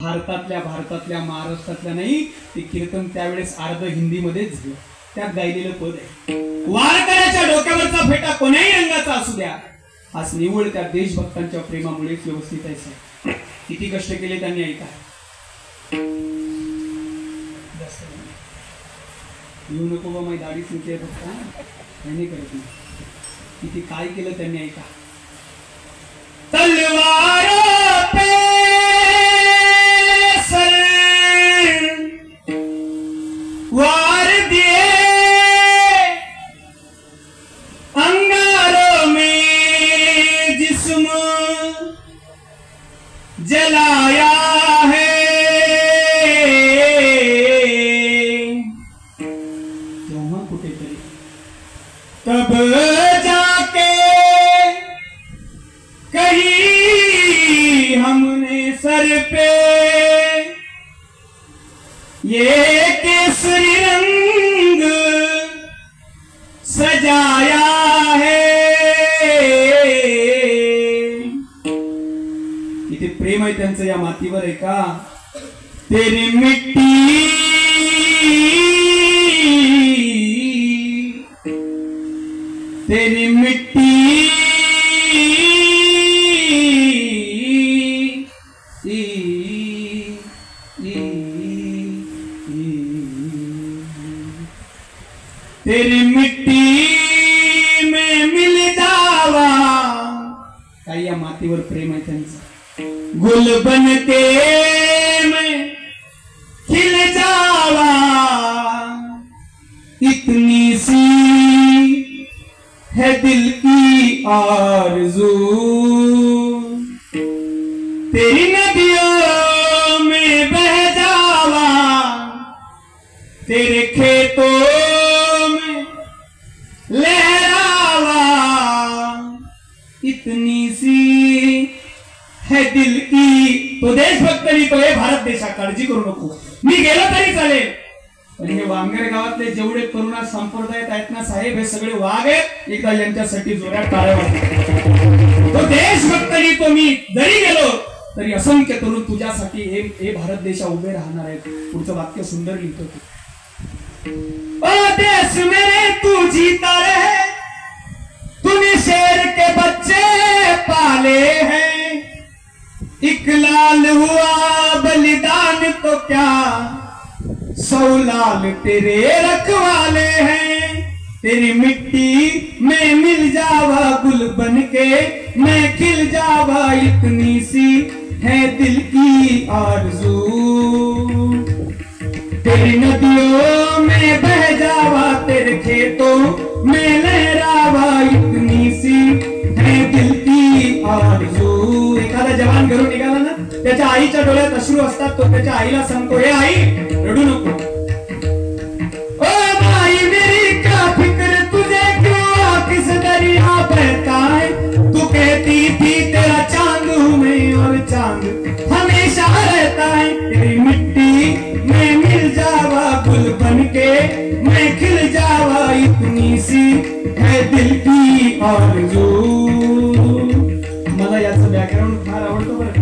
भारतातल्या महाराष्ट्रातल्या नाही, ते कीर्तन त्यावेळेस अर्ध हिंदीमध्येच झालं. त्यात गायलेलं पद आहे, वारकऱ्याच्या डोक्यावरचा फेटा कोण्याही रंगाचा असू द्या, आज निवड त्या देशभक्तांच्या प्रेमामुळेच व्यवस्थित आहे साहेब. किती कष्ट केले त्यांनी, ऐका. येऊ नको बा, माझी दाढीच निघते फक्त, नाही करत नाही. किती काय केलं त्यांनी, ऐका. तलवारों पे सर वार दिए, अंगारों में जिस्म जलाया है, तेव्हा कुठेतरी तब जाके कहीं हमने सर पे ये केसरी रंग सजाया है. किती प्रेम आहे त्यांचं या मातीवर, आहे का. तेरी मिट्टी तेरी मिट्टी तेरी मिट्टी में मिल जावा. काही या मातीवर प्रेम आहे त्यांचं. गुल बन के मैं खिल जावा, इतनी सी है दिल की आरज़ू. तेरी नदियों में बह जावा, तेरे खेतों लहरावा, इतनी सी है दिल की. तो देशभक्त लिहितोय, भारत देशा, काळजी करू नको, मी गेलो तरी चालेल, पण हे वांगेर गावातले जेवढे तरुणा संप्रदायात आहेत ना साहेब, हे सगळे वाघ आहेत. एकदा यांच्यासाठी जोरात टाळ्या वाजवा. तो देशभक्त लिहितो, मी जरी गेलो तरी असंख्य तरुण तुझ्यासाठी हे भारत देशा उभे राहणार आहेत. पुढचं वाक्य सुंदर लिहितो. ओ देश मेरे तू जीता रहे, तूने शेर के बच्चे पाले हैं, एक लाल हुआ बलिदान तो क्या, 100 लाल तेरे रखवाले हैं. तेरी मिट्टी में मिल जावा, गुल बन के मैं खिल जावा, इतनी सी है दिल की आरज़ू. तेरी नदियों में बह जावा, तेरे खेतों में लहरावा, इतनी सी है दिल की आरज़ू. एखादा जवान घरून निघाला ना, त्याच्या आईच्या डोळ्यात अश्रू असतात, तो त्याच्या आईला सांगतो, हे आई रडू नको. ओ माई मेरी क्या फिक्र, तुझे क्यों किस दरिया बहता है, तू कहती थी तेरा चांद हूं मैं और चांद हमेशा रहता है. तेरी मिट्टी में मिल जावा, गुल बन के मैं खिल जावा, इतनी सी है दिल की आरज़ू. मला याचं बॅकग्राऊंड फार आवडतं बरं.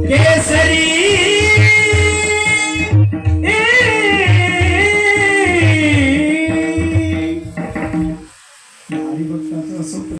केसरी